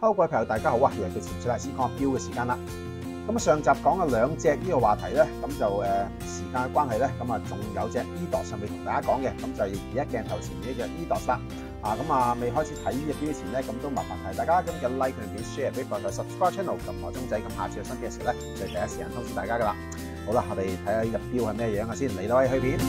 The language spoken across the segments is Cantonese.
Hello，各位朋友，大家好啊！又嚟到潛水大師講錶嘅時間啦。咁上集講咗兩隻呢個話題咧，咁就時間嘅關係咧，咁啊仲有隻 EDOS 上面同大家講嘅，咁就係而家鏡頭前面呢隻 EDOS 啦。咁啊未開始睇呢隻錶之前咧，咁都麻煩提大家咁嘅 like 同埋 share 俾我，同 subscribe channel 撳個鐘仔，咁下次有新片嘅時候咧，就第一時間通知大家噶啦。好啦，我哋睇下呢隻錶係咩樣啊先，嚟到去片。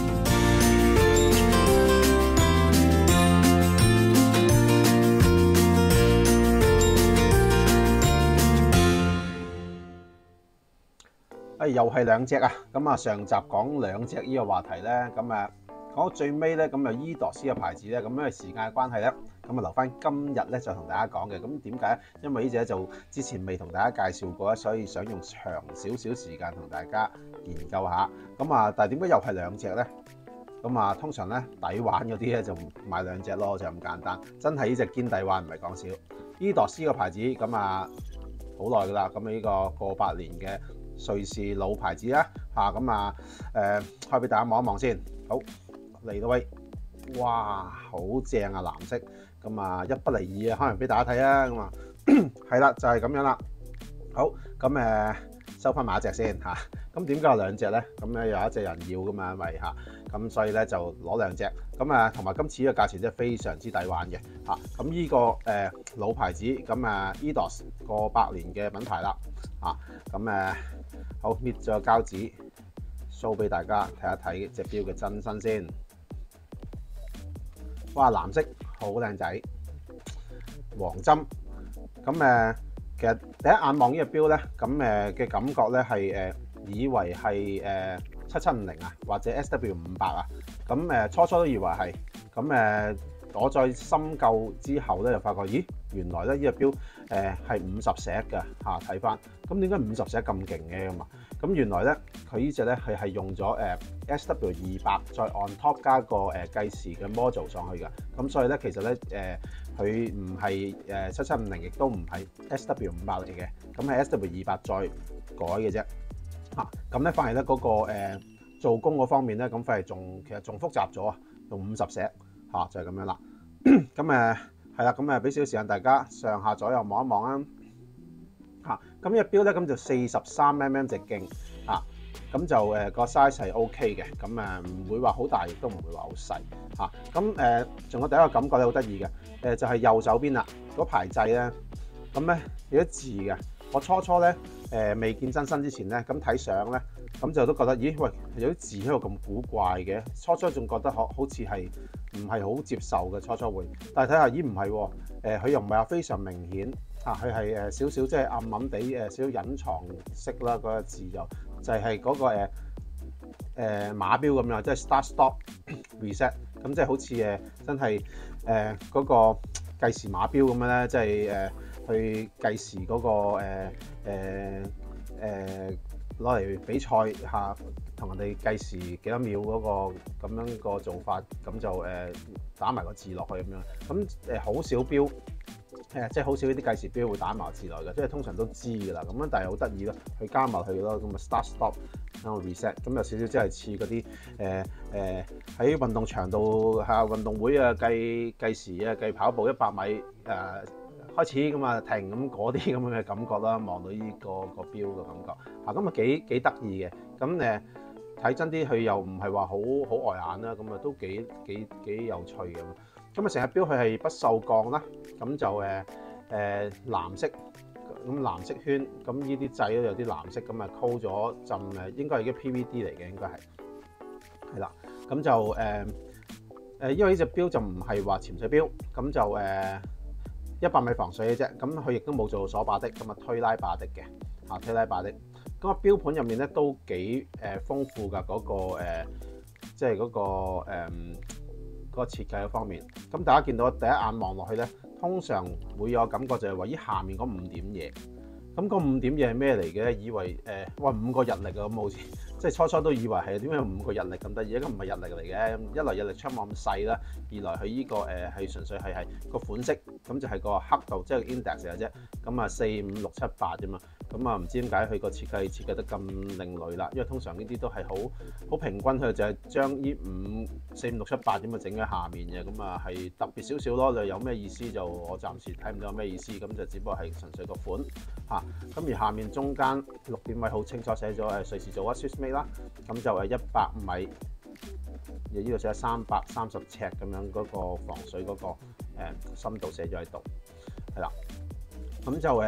又係兩隻啊！咁啊，上集講兩隻呢個話題咧，咁啊講到最尾咧，咁啊 EDOS 嘅牌子咧，咁因為時間嘅關係咧，咁啊留翻今日咧就同大家講嘅。咁點解？因為呢隻就之前未同大家介紹過，所以想用長少少時間同大家研究下。咁啊，但係點解又係兩隻咧？咁啊，通常咧抵玩嗰啲咧就買兩隻咯，就咁簡單。真係呢隻堅抵玩，唔係講笑。EDOS 個牌子咁啊好耐㗎啦，咁呢個過百年嘅瑞士老牌子啦，開俾大家望一望先。好，嚟到位，哇，好正啊，藍色，咁啊一不離二啊，可能俾大家睇啊，咁啊係啦，就係咁樣啦。好，咁收翻埋一隻先嚇。咁點解有兩隻咧？咁咧有一隻人要㗎嘛，因為嚇，咁所以咧就攞兩隻。咁同埋今次呢個價錢真係非常之抵玩嘅嚇。咁呢個老牌子，咁EDOS 過百年嘅品牌啦嚇。咁好，搣咗膠紙 show 俾大家睇一睇隻錶嘅真身先。哇，藍色好靚仔，黃針。咁其實第一眼望呢隻錶咧，咁嘅感覺咧係以為係7750啊，或者 SW500啊。咁初初都以為係。咁我再深究之後咧，就發覺咦，原來咧呢隻錶係50石嘅嚇。睇翻咁點解50石咁勁嘅咁啊？咁原來咧佢呢隻咧係用咗SW200再 on top 加個計時嘅 module 上去嘅。咁所以咧其實咧佢唔係7750，亦都唔係 SW500嚟嘅。咁係 SW200再改嘅啫嚇。咁咧反而咧嗰個做工嗰方面咧，咁反而其實仲複雜咗啊，用50石。就係咁樣啦。咁係啦，咁俾少少時間大家上下左右望一望啊。咁呢隻錶咧，咁就43mm 直徑咁就個 size 係 OK 嘅。咁唔會話好大，亦都唔會話好細咁仲有第一個感覺咧，好得意嘅就係右手邊啦，嗰排掣咧，咁咧有啲字嘅。我初咧未見真身之前咧，咁睇相咧，咁就都覺得咦，喂，有啲字喺度咁古怪嘅。初仲覺得好似係唔係好接受嘅，初會。但係睇下咦，唔係喎，佢又唔係話非常明顯佢係少少即係暗暗地少少隱藏式啦。嗰個字就係嗰個馬錶咁樣，即係 start stop reset， 咁即係好似真係嗰個計時馬錶咁樣咧，即係去計時嗰個攞嚟比賽嚇，同人哋計時幾多秒嗰個咁樣個做法，咁就打埋個字落去咁樣。咁好少錶即係好少呢啲計時錶會打埋字落嘅，即係通常都知㗎啦。咁樣但係好得意咯，佢加埋去咯，咁啊 start stop 然後 reset， 咁有少少即係似嗰啲喺運動場度運動會計時計跑步100米開始咁啊停咁嗰啲咁樣嘅感覺啦，望到呢個錶嘅感覺咁啊幾得意嘅。咁睇真啲，佢又唔係話好礙眼啦，咁啊都幾有趣嘅。咁啊成日錶佢係不鏽鋼啦，咁就藍色，咁藍色圈，咁呢啲掣都有啲藍色，咁啊溝咗浸應該係啲 PVD 嚟嘅，應該係啦。咁就因為呢隻錶就唔係話潛水錶，咁就100米防水嘅啫。咁佢亦都冇做鎖把的，咁啊推拉把的嘅推拉把的。咁啊錶盤入面咧都幾豐富㗎，嗰個即係嗰個設計嘅方面。咁大家見到第一眼望落去咧，通常會有感覺就係話依下面嗰5點嘢。咁嗰5點嘢係咩嚟嘅？以為5個日曆啊，咁好似即係初都以為係點解5個日曆咁得意？咁唔係日曆嚟嘅。一來日曆窗冇咁細啦，二來佢依個係純粹係個款式，咁就係個刻度，即係 index 嘅啫。咁4、5、6、7、8啫嘛。咁啊唔知點解佢個設計得咁另類啦，因為通常呢啲都係好平均，佢就係將呢4、5、6、7、8咁啊整喺下面嘅，咁啊係特別少少咯。你有咩意思就我暫時睇唔到有咩意思，咁就只不過係純粹個款嚇。咁而下面中間6點位好清楚寫咗瑞士做啊 Swiss made 啦，咁就係100米。呢度寫330尺咁樣嗰個防水嗰個深度寫咗喺度，係啦。咁就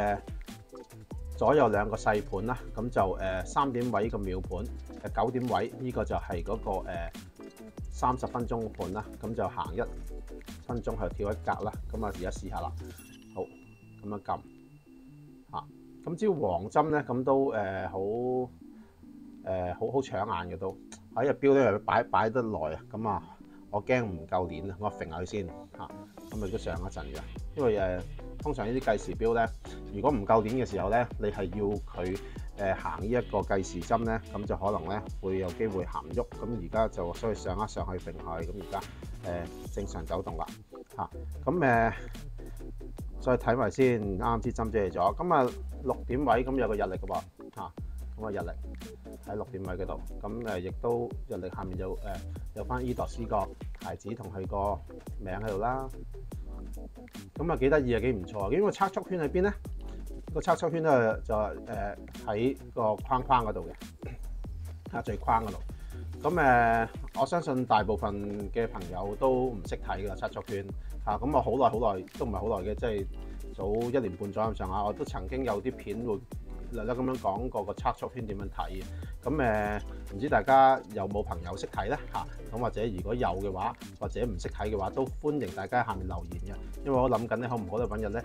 左右兩個細盤啦，咁就3點位個秒盤，9點位呢個就係嗰個30分鐘盤啦，咁就行1分鐘去跳一格啦。咁啊而家試下啦，好咁樣撳嚇。咁至於黃針咧，咁都好搶眼嘅都。喺隻錶咧擺得耐啊，咁啊我驚唔夠鏈啊，我揈下佢先嚇，咁咪都上一陣嘅。因為通常呢啲計時錶咧，如果唔夠鏈嘅時候咧，你係要佢行呢一個計時針咧，咁就可能咧會有機會行喐。咁而家就所以上一上去揈下去，咁而家正常走動啦嚇。咁再睇埋先，啱支針遮咗。咁啊6點位咁有個日曆嘅喎嚇，咁啊日曆喺6點位嗰度，咁亦都日曆下面有翻 Eidos 個牌子同佢個名喺度啦。咁啊幾得意啊，幾唔錯啊！因為測速圈喺邊咧？個測速圈咧就喺個框框嗰度嘅，最框嗰度。咁我相信大部分嘅朋友都唔識睇㗎測速圈嚇。咁我好耐都唔係好耐嘅，即係早1年半左右咁上下，我都曾經有啲片會略略咁樣講過個測速圈點樣睇嘅。咁唔知大家有冇朋友識睇咧嚇？咁或者如果有嘅話，或者唔識睇嘅話，都歡迎大家喺下面留言嘅。因為我諗緊咧，可唔可以揾日咧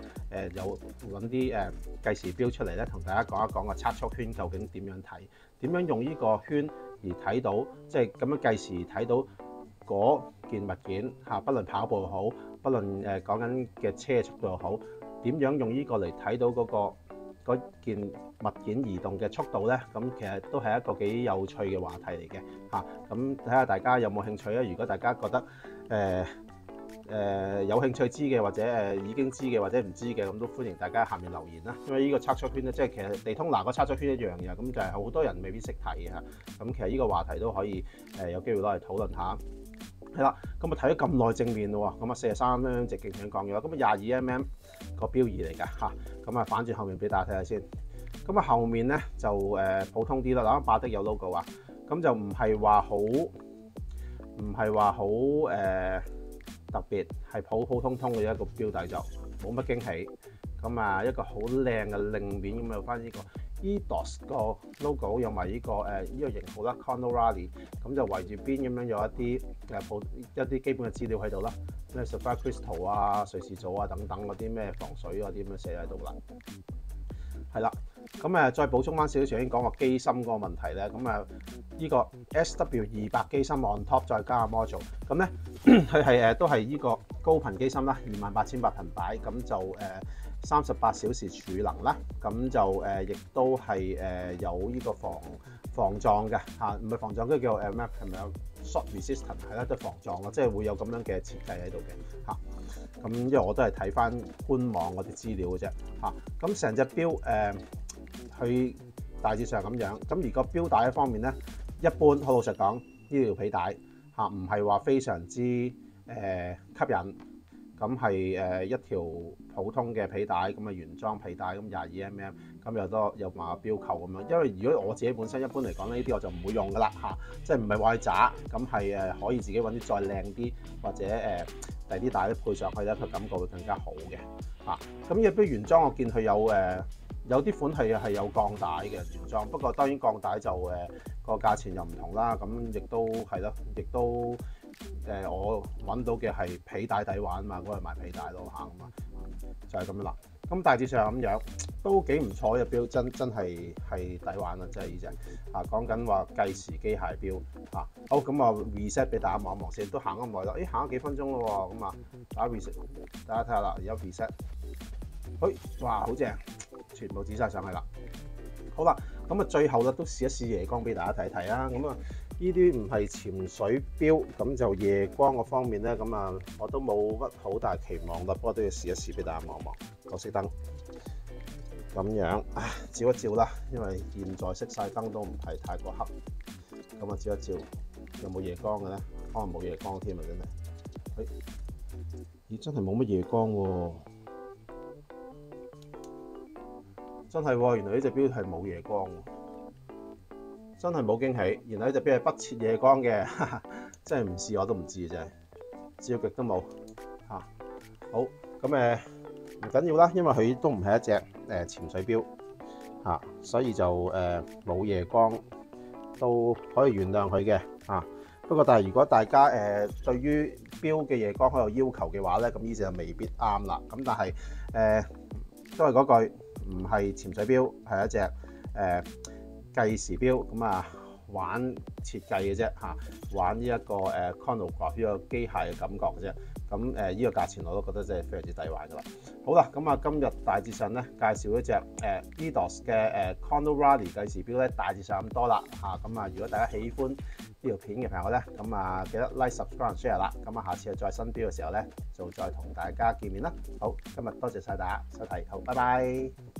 有揾啲計時錶出嚟咧，同大家講一講個測速圈究竟點樣睇，點樣用呢個圈而睇到，即係咁樣計時睇到嗰件物件嚇，不論跑步又好，不論講緊嘅車速度又好，點樣用呢個嚟睇到嗰件物件移動嘅速度咧？咁其實都係一個幾有趣嘅話題嚟嘅嚇。咁睇下大家有冇興趣啊？如果大家覺得有興趣知嘅，或者已經知嘅，或者唔知嘅，咁都歡迎大家下面留言啦。因為呢個測速圈咧，即係其實地通拿個測速圈一樣嘅，咁就係好多人未必識睇嘅嚇。咁其實呢個話題都可以有機會攞嚟討論下。係啦，咁啊睇咗咁耐正面咯喎，咁啊43mm直徑想講嘅話，咁啊22mm個標儀嚟㗎嚇。咁啊反轉後面俾大家睇下先。咁啊後面咧就普通啲啦，嗱巴的有 logo 啊，咁就唔係話好特別，係普普通通嘅一個標底，就冇乜驚喜。咁啊一個好靚嘅令面，咁有翻呢個 Eidos 個 logo， 有埋呢個型號啦 Conor Rally， 咁就圍住邊咁樣有一啲基本嘅資料喺度啦，咩 Sapphire Crystal 啊、瑞士組啊等等嗰啲咩防水嗰啲咁樣寫喺度啦。係啦，咁再補充翻少少，先講個機芯嗰個問題咧。咁呢個 SW200 機芯 on top 再加個 module， 咁咧佢係都係呢個高頻機芯啦，28800頻擺，咁就38小時儲能啦，咁就亦都係有呢個防撞嘅嚇，唔係防撞，嗰個叫咩係咪有 short resistant 係啦，都防撞咯，即係會有咁樣嘅設計喺度嘅嚇。咁因為我都係睇翻官網嗰啲資料嘅啫嚇。咁成隻錶佢大致上咁樣，咁而個錶帶方面咧，一般好老實講，呢條皮帶嚇唔係話非常之吸引。咁係一條普通嘅皮帶，咁啊原裝皮帶，咁22mm，咁有埋錶扣咁樣。因為如果我自己本身一般嚟講呢啲我就唔會用噶啦嚇，即係唔係話去渣，咁係可以自己揾啲再靚啲或者第啲帶咧配上去咧，佢感覺會更加好嘅嚇。咁呢隻錶原裝我見佢有啲款係有鋼帶嘅原裝，不過當然鋼帶就個價錢又唔同啦。咁亦都係咯，亦都。我揾到嘅係皮帶抵玩嘛，嗰日買皮帶咯嚇，咁啊就係咁樣啦。咁大致上咁樣都幾唔錯嘅錶，真係抵玩啦，真係呢隻啊。講緊話計時機械錶啊。好，咁啊 reset 俾大家望一望先，都行咗咁耐啦，行咗幾分鐘咯喎，咁啊打 reset， 大家睇下啦，而家 reset， 嘿，哇好正，全部指晒上去啦。好啦，咁啊最後咧都試一試夜光俾大家睇睇啊。咁啊呢啲唔係潛水錶，咁就夜光嗰方面咧，咁啊我都冇乜好大期望啦，不過都要試一試俾大家望一望。個熄燈，咁樣，照一照啦，因為現在熄晒燈都唔係太過黑，咁啊照一照，有冇夜光嘅咧？可能冇夜光添啊，真係。咦，真係冇乜夜光喎！真係喎，原來呢隻錶係冇夜光喎，真係冇驚喜。原來呢隻錶係不設夜光嘅，真係唔試我都唔知真係，照極都冇嚇。好，咁唔緊要啦，因為佢都唔係一隻潛水錶嚇，所以就冇夜光都可以原諒佢嘅嚇。不過但係如果大家對於錶嘅夜光好有要求嘅話咧，咁呢隻就未必啱啦。咁但係都係嗰句，唔係潛水錶，係一隻計時錶咁啊，玩設計嘅啫嚇，玩呢一個chronograph 呢個機械嘅感覺嘅啫。咁呢個價錢我都覺得真係非常之抵玩噶啦。好啦，咁啊今日大致上咧介紹一隻Eidos 嘅Chrono Rally 計時錶咧，大致上咁多啦嚇。咁啊，如果大家喜歡呢條片嘅朋友咧，咁啊記得 like、subscribe、share 啦。咁啊，下次再新錶嘅時候咧，就再同大家見面啦。好，今日多謝晒大家收睇，好，拜拜。